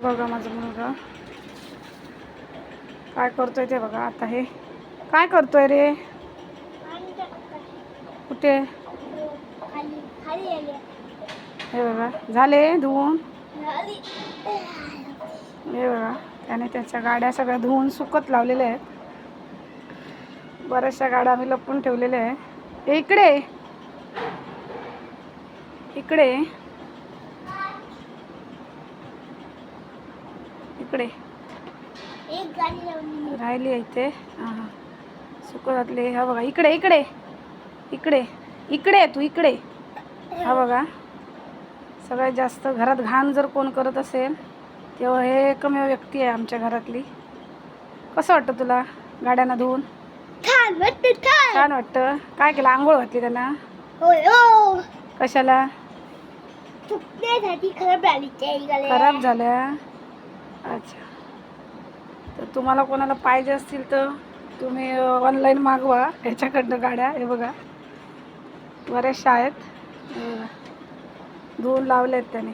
बघा माझा मुलगा काय करतोय ते बघा. आता हे काय करतोय रे? कुठे? हे बघा झाले धुवून. हे बघा त्याने त्याच्या गाड्या सगळ्या धुवून सुकत लावलेल्या आहेत. बऱ्याचशा गाड्या आम्ही लपून ठेवलेल्या आहे. इकडे इकडे इकडे एक गाडी राहिली आहे इथे. हां हां सुकतले. हा बघा इकडे इकडे इकडे इकडे तू इकडे. हा बघा सगळ्यात जास्त घरात घाण जर कोण करत असेल तेव्हा हे एकमेव व्यक्ती आहे आमच्या घरातली. कसं वाटतं तुला गाड्यांना धुवून? छान वाटतं. छान वाटतं. काय केलं? आंघोळ घातली त्यांना? होय हो. कशाला? चुकण्यासाठी खराब झाली खराब झाल्या. अच्छा तर तुम्हाला कोणाला पाहिजे असतील तर तुम्ही ऑनलाईन मागवा ह्याच्याकडनं गाड्या. हे बघा बऱ्याचशा आहेत. धुवून लावल्या आहेत त्याने.